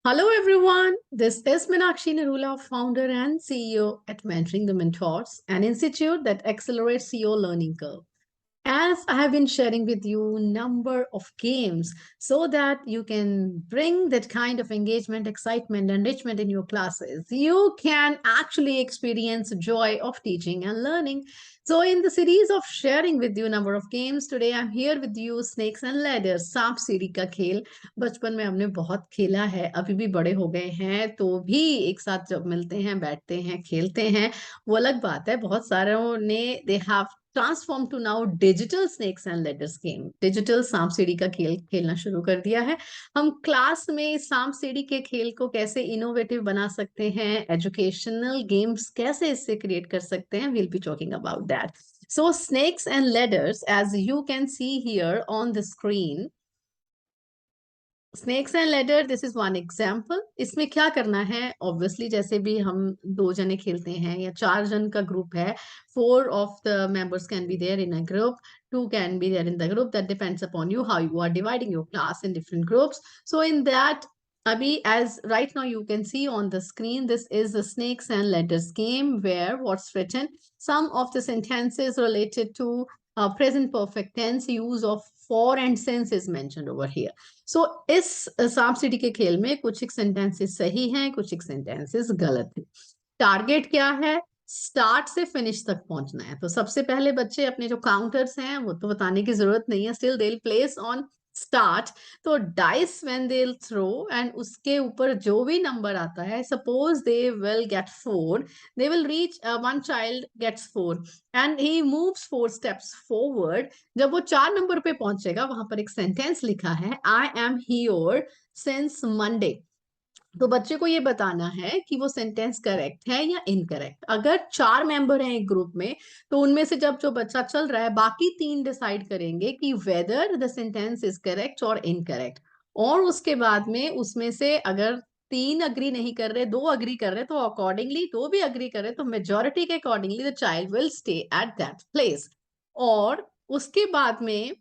Hello, everyone. This is Meenakshi Narula, founder and CEO at Mentoring the Mentors, an institute that accelerates your learning curve. As I have been sharing with you number of games so that you can bring that kind of engagement, excitement, enrichment in your classes, you can actually experience joy of teaching and learning. So in the series of sharing with you number of games, today I'm here with you snakes and ladders, सांप सीढ़ी का खेल। बचपन में हमने बहुत खेला है, अभी भी बड़े हो गए हैं तो भी एक साथ जब मिलते हैं, बैठते हैं, खेलते हैं, वो अलग बात है। बहुत सारों ने they have transform to now digital snakes and ladders game, digital सांप सीढ़ी का खेल खेलना शुरू कर दिया है। हम क्लास में सांप सीढ़ी के खेल को कैसे इनोवेटिव बना सकते हैं, एजुकेशनल गेम्स कैसे इससे क्रिएट कर सकते हैं, will be talking about that. So snakes and ladders, as you can see here on the screen, snakes and ladder, this is one example. इसमें क्या करना है, ऑब्वियसली जैसे भी हम दो जने खेलते हैं या चार जन का ग्रुप है, four of the members can be there in a group, two can be there in the group, that depends upon you how you are dividing your class in different groups. So in that, Abhi, as right now you can see on the screen, this is the snakes and letters game where what's written, some of the sentences related to present perfect tense, use of for and since is mentioned over here. सो इस सांप सीढ़ी के खेल में कुछ एक sentences सही हैं, कुछ एक सेंटेंसेस गलत हैं। टारगेट क्या है, स्टार्ट से फिनिश तक पहुंचना है। तो सबसे पहले बच्चे अपने जो काउंटर्स हैं वो तो बताने की जरूरत नहीं है, still they will place on start. तो dice when they will throw and उसके ऊपर जो भी नंबर आता है, suppose they will get 4, they will reach, one child gets 4 and he moves 4 steps forward. जब वो 4 नंबर पे पहुंचेगा, वहां पर एक सेंटेंस लिखा है, I am here since Monday. तो बच्चे को ये बताना है कि वो सेंटेंस करेक्ट है या इनकरेक्ट। अगर 4 मेंबर हैं एक ग्रुप में, तो उनमें से जब जो बच्चा चल रहा है, बाकी 3 डिसाइड करेंगे कि whether the sentence is correct और इनकरेक्ट। और उसके बाद में उसमें से अगर 3 अग्री नहीं कर रहे, 2 अग्री कर रहे, तो अकॉर्डिंगली 2 भी अग्री कर रहे, तो मेजोरिटी के accordingly the child will stay at that place. और उसके बाद में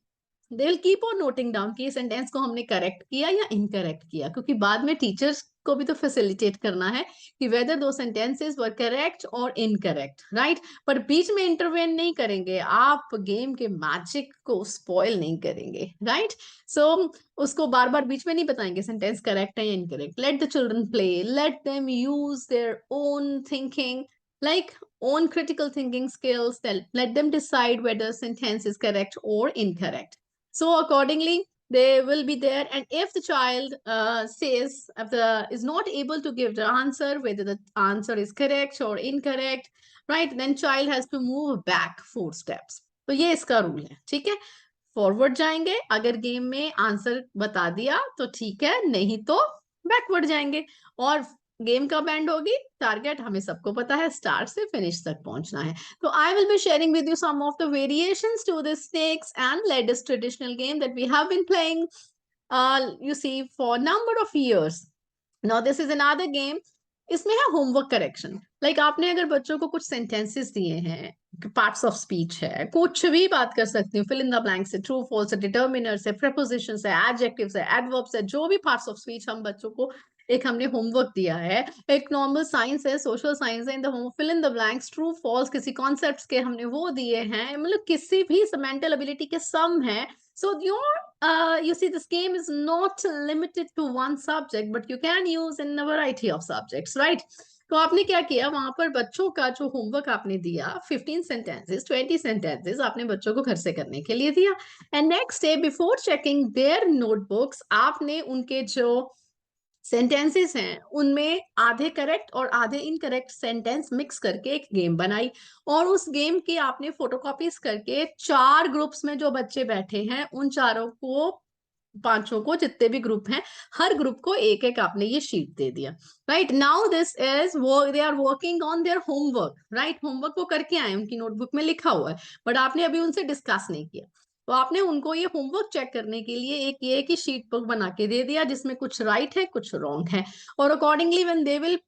they will keep on noting down कि सेंटेंस को हमने करेक्ट किया या इनकरेक्ट किया, क्योंकि बाद में टीचर्स को भी तो फैसिलिटेट करना है कि वेदर दो सेंटेंसेस वर करेक्ट और इनकरेक्ट, राइट। पर बीच में इंटरवेन नहीं करेंगे, आप गेम के मैजिक को स्पॉइल नहीं करेंगे, राइट। सो उसको बार बार बीच में नहीं बताएंगे सेंटेंस करेक्ट है या incorrect. Let the children play, let them use their own thinking, like own critical thinking skills, let them decide whether sentence is correct or incorrect. So accordingly they will be there, and if the child says, if the is not able to give the answer whether the answer is correct or incorrect, right, then child has to move back 4 steps. तो ये इसका rule है, ठीक है। Forward जाएंगे, अगर game में answer बता दिया तो ठीक है, नहीं तो बैकवर्ड जाएंगे। और गेम कब एंड होगी, टारगेट हमें सबको पता है, स्टार्ट से फिनिश तक पहुंचना है। तो I will be sharing with you some of the variations to this snakes and ladders traditional game that we have been playing, you see, for number of years. Now this is another game. इसमें है homework correction. Like आपने अगर बच्चों को कुछ sentences दिए हैं, parts of speech है, कुछ भी बात कर सकती हूँ, फिल इन द ब्लैंक्स है, ट्रू फॉल्स है, डिटर्मिनर्स है, प्रेपोजिशंस है, एडजेक्टिव्स है, एडवर्ब्स है, जो भी पार्ट्स ऑफ स्पीच हम बच्चों को, एक हमने होमवर्क दिया है। एक नॉर्मल साइंस है, सोशल साइंस है, in the home fill in the blanks, true false, किसी कॉन्सेप्ट्स के हमने वो दिए हैं, मतलब किसी भी मेंटल एबिलिटी के सम है। So you see, this game is not limited to one subject, but you can use in a variety of subjects, right? तो आपने क्या किया, वहां पर बच्चों का जो होमवर्क आपने दिया, 15 सेंटेंसेस, 20 सेंटेंसेस आपने बच्चों को घर से करने के लिए दिया। And next day before checking there notebooks, आपने उनके जो सेंटेंसेस हैं उनमें आधे करेक्ट और आधे इनकरेक्ट सेंटेंस मिक्स करके एक गेम बनाई। और उस गेम की आपने फोटोकॉपीज करके 4 ग्रुप्स में जो बच्चे बैठे हैं उन चारों को, पांचों को, जितने भी ग्रुप हैं, हर ग्रुप को एक एक आपने ये शीट दे दिया। राइट नाउ दिस इज वो they are working on their homework, right. Homework वो करके आए, उनकी नोटबुक में लिखा हुआ है, बट आपने अभी उनसे डिस्कस नहीं किया। तो आपने उनको ये होमवर्क चेक करने के लिए एक ये की शीट बुक बना के दे दिया, जिसमें कुछ राइट है, कुछ रॉन्ग है। और accordingly when they will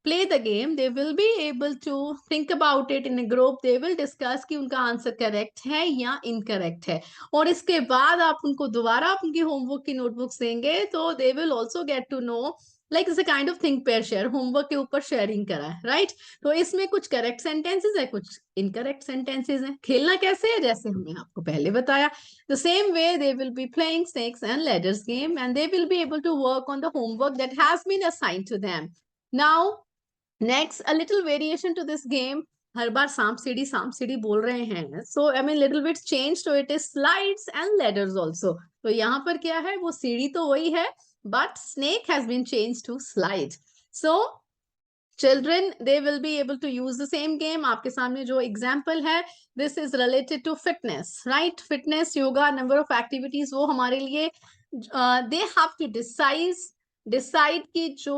play the game, they will be able to think about it in a group. They will discuss कि उनका आंसर करेक्ट है या इनकरेक्ट है, और इसके बाद आप उनको दोबारा उनकी होमवर्क की नोटबुक्स देंगे, तो they will also get to know, like it's a kind of think pair share, homework के ऊपर शेयरिंग करा है, राइट? तो इसमें कुछ करेक्ट सेंटेंसेस है, कुछ इनकरेक्ट सेंटेंसेस है। खेलना कैसे है, जैसे हमने आपको पहले बताया, the same way they will be playing snakes and ladders game, and they will be able to work on the homework that has been assigned to them. Now next, a little variation to this game. हर बार सांप सीढ़ी बोल रहे हैं, so I mean little bit change to it is slides and ladders also. तो यहाँ पर क्या है, वो सीढ़ी तो वही है, but snake has been changed to slide. So children, they will be able to use the same game. आपके सामने जो example है, this is related to fitness, right? Fitness, yoga, number of activities, वो हमारे लिए they have to decide कि जो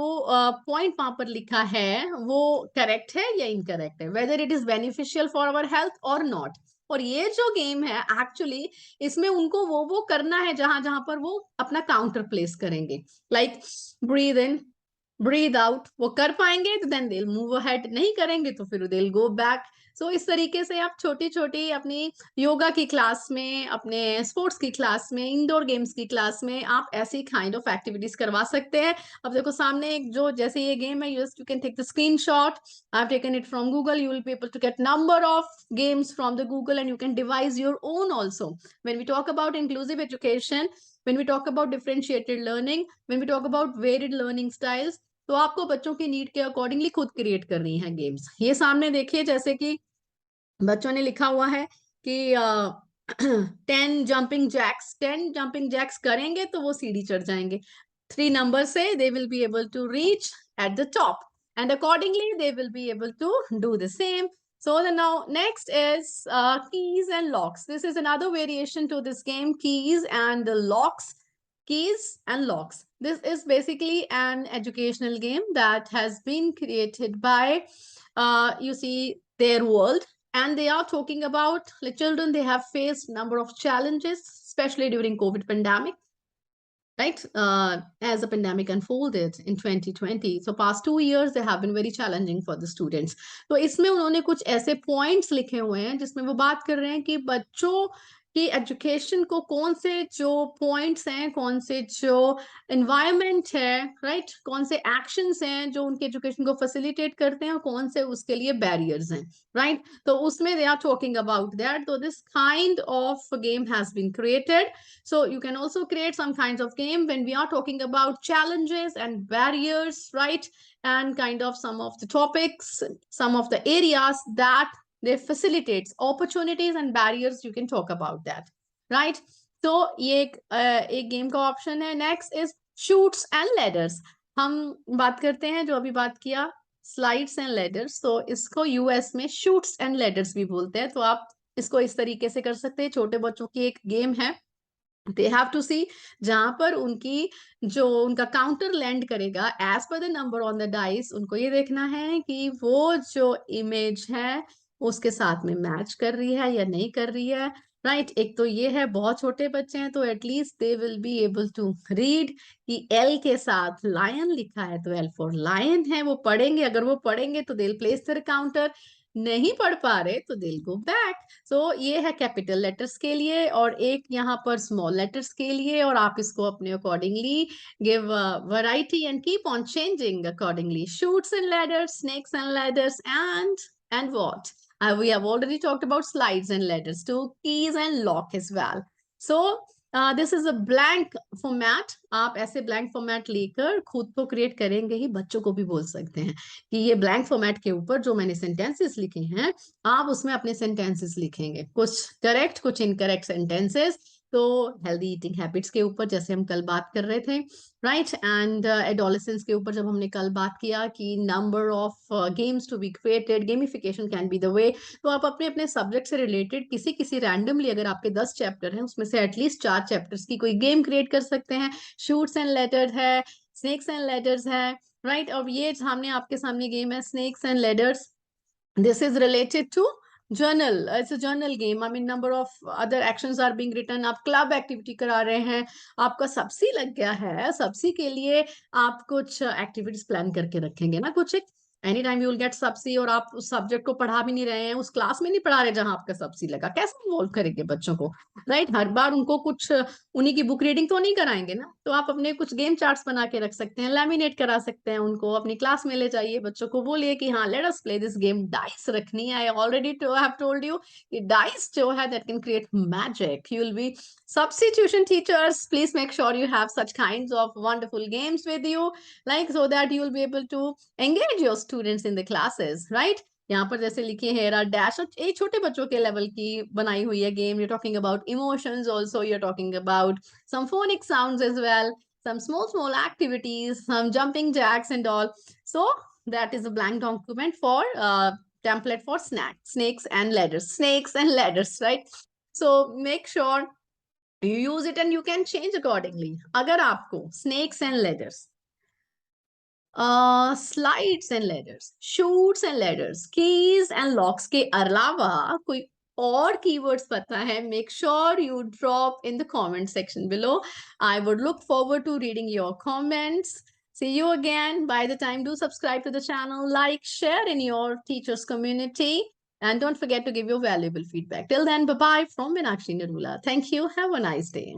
point वहां पर लिखा है वो correct है या incorrect है, whether it is beneficial for our health or not. और ये जो गेम है एक्चुअली, इसमें उनको वो करना है जहां जहां पर वो अपना काउंटर प्लेस करेंगे, like breathe in, breathe out, वो कर पाएंगे तो देन दे मूव अहेड, नहीं करेंगे तो फिर दे गो बैक. सो इस तरीके से आप छोटी छोटी अपनी योगा की क्लास में, अपने स्पोर्ट्स की क्लास में, इंडोर गेम्स की क्लास में आप ऐसी काइंड ऑफ एक्टिविटीज करवा सकते हैं. अब देखो सामने एक जो जैसे ये गेम है, you can take the screenshot. I have taken it from Google. You will be able to get number of games from the Google, and you can devise your own also. When we talk about inclusive education, when we talk about differentiated learning, when we talk about varied learning styles, तो आपको बच्चों की need के accordingly खुद create करनी है games. ये सामने देखिए, जैसे कि बच्चों ने लिखा हुआ है कि 10 जंपिंग जैक्स करेंगे तो वो सीढ़ी चढ़ जाएंगे. 3 नंबर से they will be able to reach at the top, and accordingly they will be able to do the same. So the now next is keys and locks. This is another variation to this game, keys and locks. Keys and locks, this is basically an educational game that has been created by you see their world, and they are talking about the children. They have faced number of challenges, especially during COVID pandemic, right? As the pandemic unfolded in 2020, so past 2 years they have been very challenging for the students. तो इसमें उन्होंने कुछ ऐसे points लिखे हुए हैं जिसमें वो बात कर रहे हैं कि बच्चों कि एजुकेशन को कौन से जो पॉइंट्स हैं, कौन से जो एनवायरनमेंट है, राइट, कौन से एक्शंस हैं जो उनके एजुकेशन को फैसिलिटेट करते हैं और कौन से उसके लिए बैरियर्स हैं, राइट. तो उसमें they are talking about that. तो this kind of game has been created. So you can also create some kinds of game when we are talking about challenges and barriers, right? And kind of some of the topics, some of the areas that they facilitates opportunities and barriers, you can talk about that, right? So ये एक game का option है. Next is shoots and ladders. हम बात करते हैं, जो अभी बात किया, स्लाइड्स एंड लेडर्स, तो इसको यूएस में शूट्स एंड लेडर्स भी बोलते हैं. तो आप इसको इस तरीके से कर सकते हैं. छोटे बच्चों की एक गेम है, दे हैव टू सी, जहां पर उनकी जो उनका काउंटर लैंड करेगा as per the number on the dice, उनको ये देखना है कि वो जो इमेज है उसके साथ में मैच कर रही है या नहीं कर रही है, राइट. एक तो ये है, बहुत छोटे बच्चे हैं तो at least they will be able to read कि एल के साथ लायन लिखा है तो एल फॉर लायन है, वो पढ़ेंगे. अगर वो पढ़ेंगे तो they will place their counter, नहीं पढ़ पा रहे तो दे विल गो बैक. सो ये है कैपिटल लेटर्स के लिए, और एक यहाँ पर स्मॉल लेटर्स के लिए, और आप इसको अपने accordingly give variety and keep on changing accordingly. Shoots and ladders, snakes and ladders, and what? We have already talked about slides and letters too, keys and lock as well. So this is a blank format. आप ऐसे blank format लेकर खुद तो create करेंगे ही, बच्चों को भी बोल सकते हैं कि ये blank format के ऊपर जो मैंने sentences लिखे हैं, आप उसमें अपने sentences लिखेंगे, कुछ correct, कुछ incorrect sentences. तो हेल्दी ईटिंग हैबिट्स के ऊपर जैसे हम कल बात कर रहे थे, राइट, एंड एडोलेसेंस के ऊपर जब हमने कल बात किया कि number of games to be created, gamification can be the way. तो आप अपने अपने सब्जेक्ट से रिलेटेड किसी रैंडमली, अगर आपके 10 चैप्टर हैं उसमें से एटलीस्ट 4 चैप्टर्स की कोई गेम क्रिएट कर सकते हैं. शूट्स एंड लेटर्स है, स्नेक्स एंड लेटर्स है, राइट. और ये सामने आपके सामने गेम है snakes and letters. This is related to journal. It's a journal game. I mean, number of other actions are being written. आप क्लब एक्टिविटी करा रहे हैं, आपका सबसी लग गया है, सबसी के लिए आप कुछ एक्टिविटीज प्लान करके रखेंगे ना, कुछ एक any time you will get सबसी, और आप उस सब्जेक्ट को पढ़ा भी नहीं रहे हैं, उस क्लास में नहीं पढ़ा रहे जहां आपका सबसी लगा, कैसे इन्वॉल्व करेंगे बच्चों को, राइट? हर बार उनको कुछ उन्हीं की बुक रीडिंग तो नहीं कराएंगे ना, तो आप अपने कुछ गेम चार्ट्स बना के रख सकते हैं, लैमिनेट करा सकते हैं उनको, अपनी क्लास में ले जाइए, बच्चों को बोलिए कि हाँ let us play this game, dice रखनी है, I already have told you कि डाइस जो है that can create magic, you will B substitution teachers, please make sure you have such kinds of wonderful games with you, like so that you will be able to engage your students in the classes, right? यहाँ पर जैसे लिखे hair are dash, ये छोटे बच्चों के level की बनाई हुई है game, you talking about emotions also, you talking about some phonic sounds as well, some small activities, some jumping jacks and all. So that is a blank document for template for snakes and ladders, right? So make sure you use it and you can change accordingly. अगर आपको snakes and ladders, slides and ladders, shoots and ladders, keys and locks के अलावा कोई और keywords पता है, make sure you drop in the comment section below. I would look forward to reading your comments. See you again. By the time, do subscribe to the channel, like, share in your teachers community, and don't forget to give your valuable feedback. Till then, bye bye from Meenakshi Narula. Thank you. Have a nice day.